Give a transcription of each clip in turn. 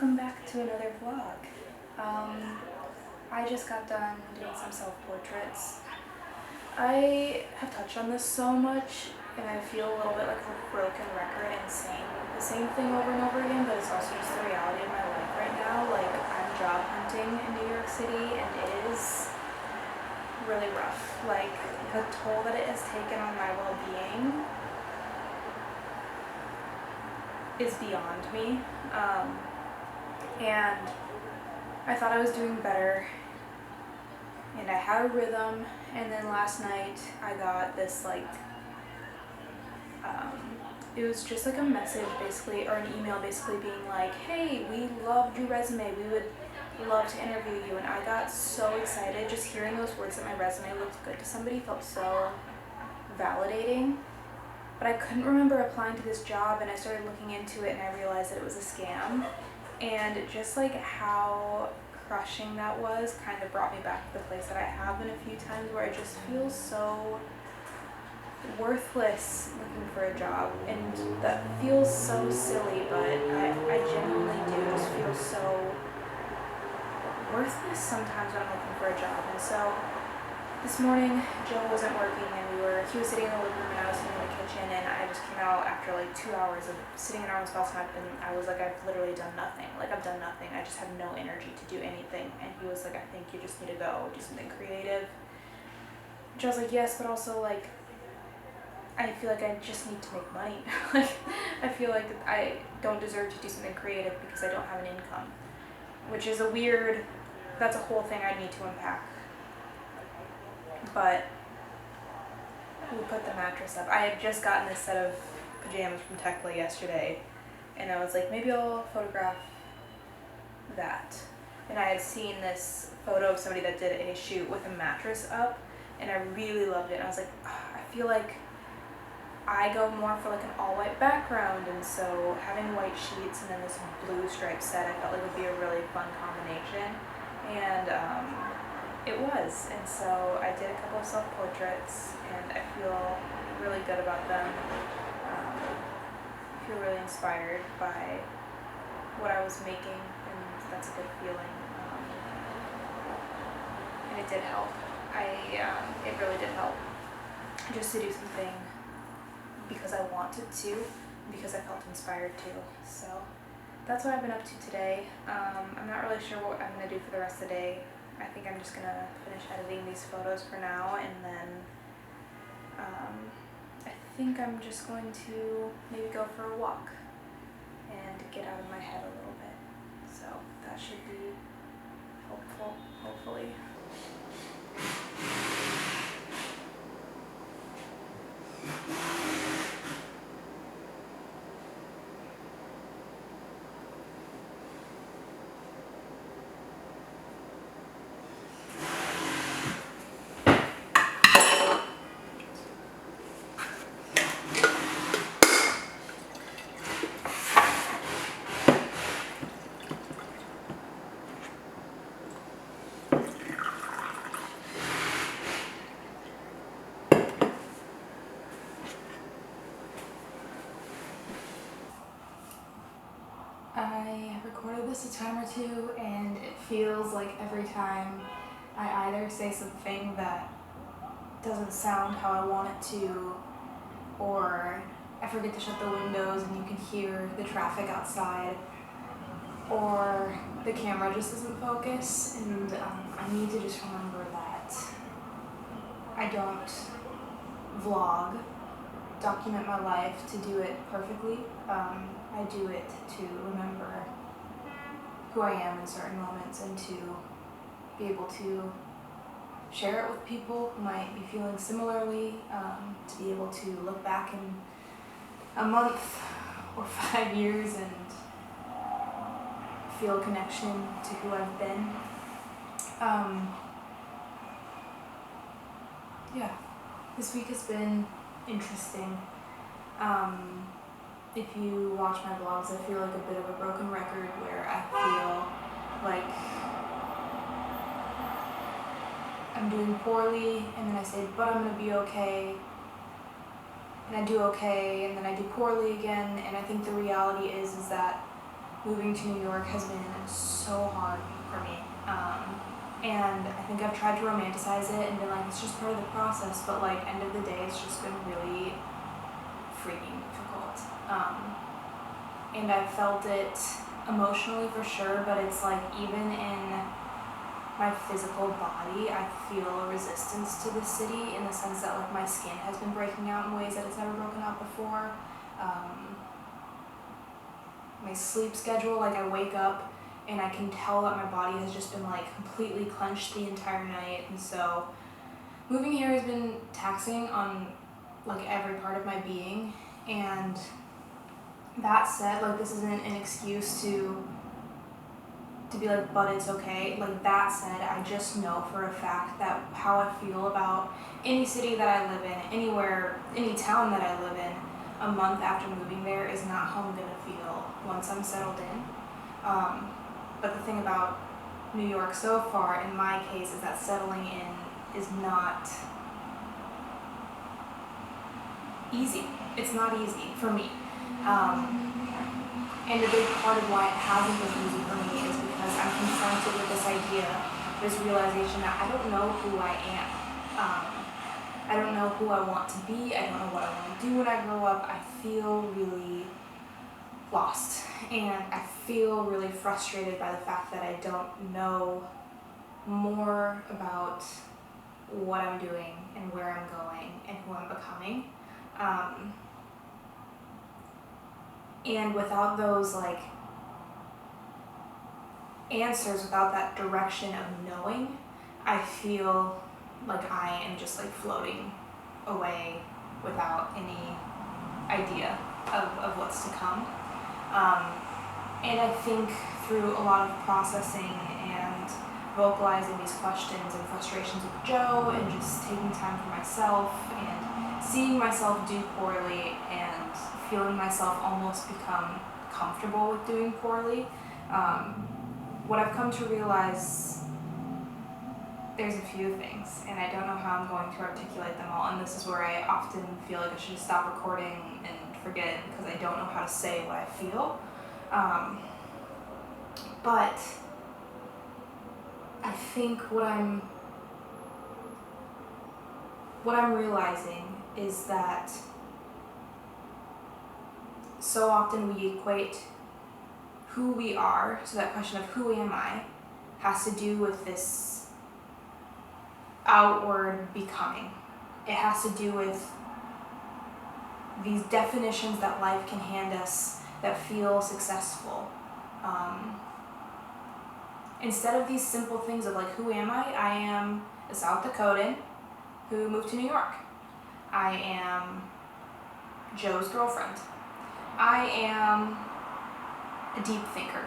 welcome back to another vlog. I just got done doing some self-portraits. I have touched on this so much and I feel a little bit like a broken record and saying the same thing over and over again, but it's also just the reality of my life right now. Like, I'm job hunting in New York City and it is really rough. Like, the toll that it has taken on my well-being is beyond me. And I thought I was doing better and I had a rhythm, and then last night I got this it was just like a message basically, or an email basically being like, hey, we loved your resume, we would love to interview you. And I got so excited. Just hearing those words that my resume looked good to somebody felt so validating. But I couldn't remember applying to this job, and I started looking into it and I realized that it was a scam. And just like how crushing that was kind of brought me back to the place that I have been a few times, where I just feel so worthless looking for a job. And that feels so silly, but I genuinely do just feel so worthless sometimes when I'm looking for a job. And so this morning, Joe wasn't working and he was sitting in the living room and I was sitting in the kitchen, and I just came out after like 2 hours of sitting in our house, and I was like, I've literally done nothing. Like, I've done nothing. I just have no energy to do anything. And he was like, I think you just need to go do something creative. Which I was like, yes, but also like, I feel like I just need to make money. Like, I feel like I don't deserve to do something creative because I don't have an income, which is that's a whole thing I need to unpack. But we put the mattress up. I had just gotten this set of pajamas from Tekla yesterday, and I was like, maybe I'll photograph that. And I had seen this photo of somebody that did a shoot with a mattress up, and I really loved it. And I was like, I feel like I go more for like an all-white background, and so having white sheets and then this blue striped set, I felt like would be a really fun combination. And it was, and so I did a couple of self-portraits, and I feel really good about them. I feel really inspired by what I was making, and that's a good feeling. And it did help. It really did help just to do something because I wanted to, because I felt inspired to. So that's what I've been up to today. I'm not really sure what I'm going to do for the rest of the day. I think I'm just going to finish editing these photos for now, and then I think I'm just going to maybe go for a walk and get out of my head a little bit. So that should be helpful, hopefully. I recorded this a time or two, and it feels like every time I either say something that doesn't sound how I want it to, or I forget to shut the windows and you can hear the traffic outside, or the camera just doesn't focus, and I need to just remember that I don't vlog, document my life to do it perfectly. I do it to remember who I am in certain moments, and to be able to share it with people who might be feeling similarly, to be able to look back in a month or 5 years and feel a connection to who I've been. Yeah, this week has been interesting. If you watch my vlogs, I feel like a bit of a broken record, where I feel like I'm doing poorly, and then I say, but I'm gonna be okay, and I do okay, and then I do poorly again. And I think the reality is that moving to New York has been so hard for me. And I think I've tried to romanticize it and been like, it's just part of the process, but like, end of the day, it's just been really freaking difficult. And I've felt it emotionally for sure, but it's like, even in my physical body, I feel a resistance to the city in the sense that like my skin has been breaking out in ways that it's never broken out before. My sleep schedule, like I wake up and I can tell that my body has just been like completely clenched the entire night, and so moving here has been taxing on like every part of my being. And that said, like this isn't an excuse to be like, but it's okay. Like that said, I just know for a fact that how I feel about any city that I live in, anywhere, any town that I live in, a month after moving there is not how I'm gonna feel once I'm settled in. But the thing about New York so far, in my case, is that settling in is not easy. It's not easy for me. And a big part of why it hasn't been easy for me is because I'm confronted with this idea, this realization that I don't know who I am. I don't know who I want to be. I don't know what I want to do when I grow up. I feel really lost, and I feel really frustrated by the fact that I don't know more about what I'm doing and where I'm going and who I'm becoming. And without those like answers, without that direction of knowing, I feel like I am just like floating away without any idea of what's to come. And I think through a lot of processing and vocalizing these questions and frustrations with Joe, and just taking time for myself and seeing myself do poorly and feeling myself almost become comfortable with doing poorly, what I've come to realize, there's a few things, and I don't know how I'm going to articulate them all, and this is where I often feel like I should stop recording and forget, because I don't know how to say what I feel. But I think what I'm realizing is that so often we equate who we are, so that question of who am I has to do with this outward becoming. It has to do with these definitions that life can hand us that feel successful. Instead of these simple things of like, who am I? I am a South Dakotan who moved to New York. I am Joe's girlfriend. I am a deep thinker.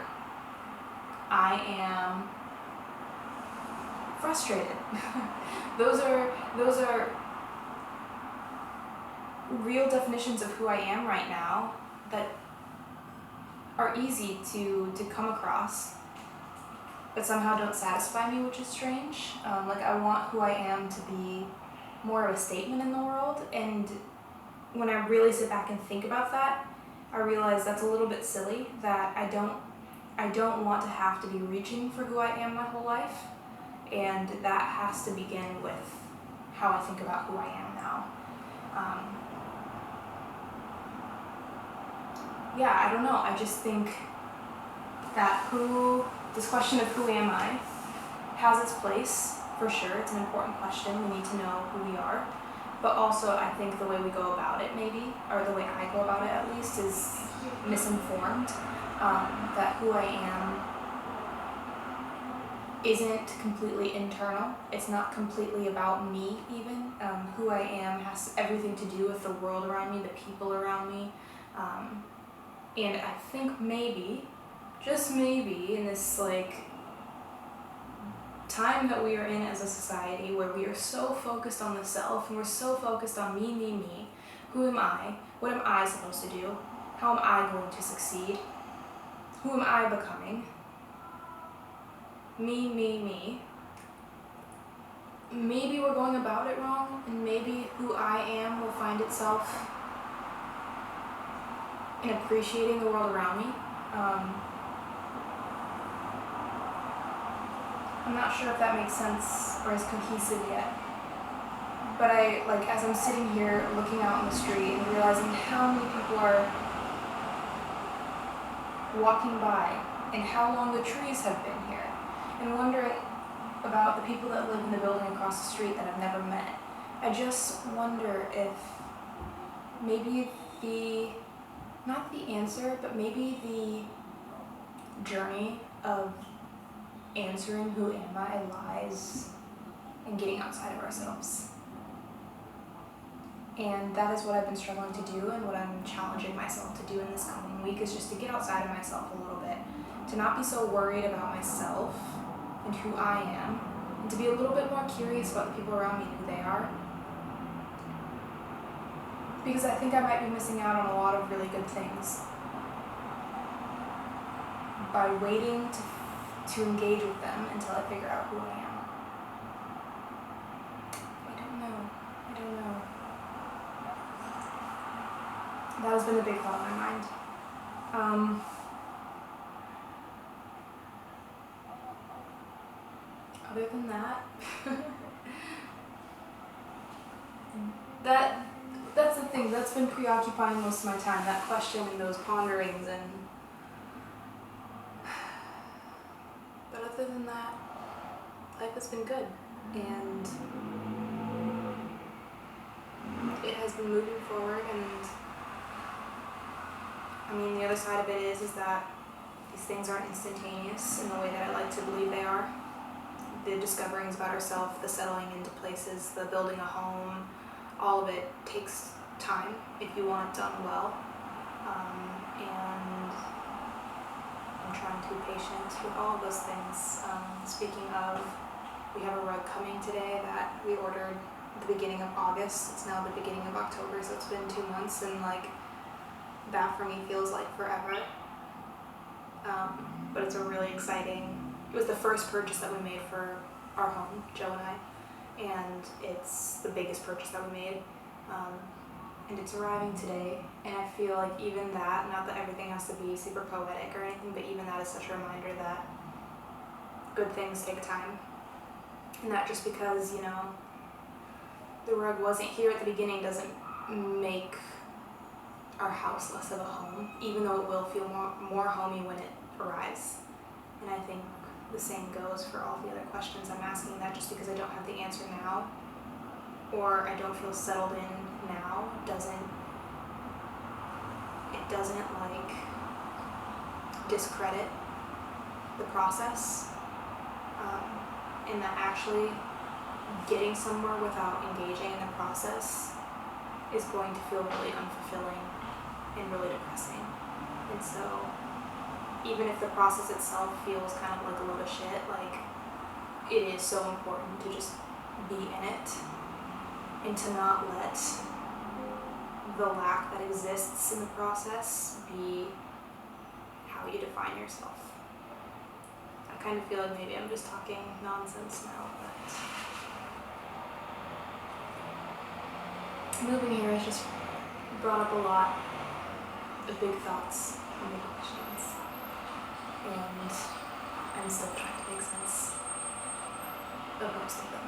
I am frustrated. Those are real definitions of who I am right now that are easy to come across, but somehow don't satisfy me, which is strange. Like I want who I am to be more of a statement in the world, and when I really sit back and think about that, I realize that's a little bit silly, that I don't want to have to be reaching for who I am my whole life, and that has to begin with how I think about who I am now. Yeah, I don't know, I just think that this question of who am I has its place, for sure. It's an important question. We need to know who we are. But also, I think the way we go about it, maybe, or the way I go about it at least, is misinformed. That who I am isn't completely internal. It's not completely about me, even. Who I am has everything to do with the world around me, the people around me. And I think maybe, just maybe, in this like time that we are in as a society where we are so focused on the self, and we're so focused on me, who am I? What am I supposed to do? How am I going to succeed? Who am I becoming? Me. Maybe we're going about it wrong, and maybe who I am will find itself in appreciating the world around me. I'm not sure if that makes sense or is cohesive yet. But as I'm sitting here looking out on the street and realizing how many people are walking by and how long the trees have been here, and wondering about the people that live in the building across the street that I've never met. I just wonder if maybe not the answer, but maybe the journey of answering who am I lies in getting outside of ourselves. And that is what I've been struggling to do, and what I'm challenging myself to do in this coming week is just to get outside of myself a little bit, to not be so worried about myself and who I am, and to be a little bit more curious about the people around me and who they are. Because I think I might be missing out on a lot of really good things by waiting to engage with them until I figure out who I am. I don't know. That has been a big thought in my mind. Other than that, that's the thing that's been preoccupying most of my time, that question and those ponderings. But other than that, life has been good, and it has been moving forward. And I mean, the other side of it is that these things aren't instantaneous in the way that I like to believe they are. The discoverings about ourselves, the settling into places, the building a home, all of it takes time if you want it done well. And I'm trying to be patient with all of those things. Speaking of, we have a rug coming today that we ordered at the beginning of August. It's now the beginning of October, so it's been 2 months, and that for me feels like forever. But it's a really exciting, it was the first purchase that we made for our home, Joe and I, and it's the biggest purchase that we made. And it's arriving today, and I feel like even that, not that everything has to be super poetic or anything, but even that is such a reminder that good things take time. And that just because, the rug wasn't here at the beginning doesn't make our house less of a home, even though it will feel more homey when it arrives. And I think the same goes for all the other questions I'm asking, that just because I don't have the answer now, or I don't feel settled in now, doesn't discredit the process, and that actually getting somewhere without engaging in the process is going to feel really unfulfilling and really depressing. And so even if the process itself feels kind of like a load of shit, it is so important to just be in it and to not let the lack that exists in the process be how you define yourself. I kind of feel like maybe I'm just talking nonsense now, but moving here has just brought up a lot of big thoughts and big questions, and I'm still trying to make sense of most of them.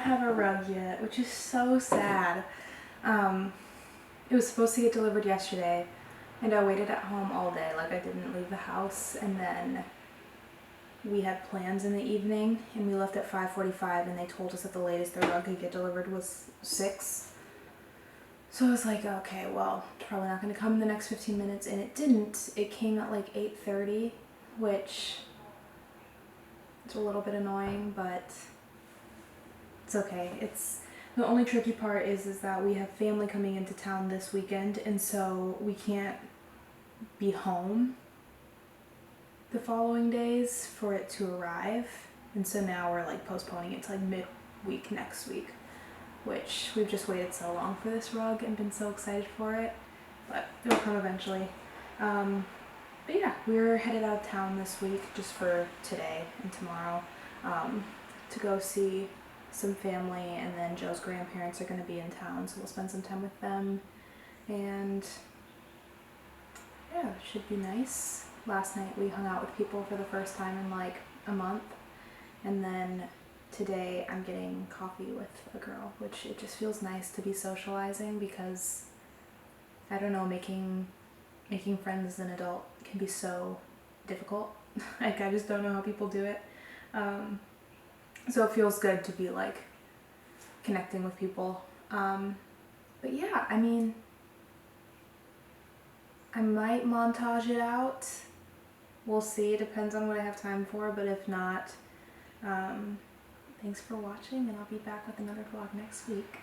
have a rug yet, which is so sad. It was supposed to get delivered yesterday, and I waited at home all day, like I didn't leave the house, and then we had plans in the evening, and we left at 5:45, and they told us that the latest the rug could get delivered was 6. So I was like, okay, well, it's probably not going to come in the next 15 minutes, and it didn't. It came at like 8:30, which is a little bit annoying, but it's okay. It's the only tricky part is that we have family coming into town this weekend, and so we can't be home the following days for it to arrive, and so now we're like postponing it to like midweek next week, which we've just waited so long for this rug and been so excited for it, but it'll come eventually. But yeah, we're headed out of town this week just for today and tomorrow to go see some family, and then Joe's grandparents are going to be in town, so we'll spend some time with them, and yeah, it should be nice. Last night we hung out with people for the first time in like a month, and then today I'm getting coffee with a girl, which it just feels nice to be socializing, because I don't know, making friends as an adult can be so difficult. Like I just don't know how people do it. So it feels good to be like connecting with people. But yeah, I mean, I might montage it out. We'll see, it depends on what I have time for, but if not, thanks for watching, and I'll be back with another vlog next week.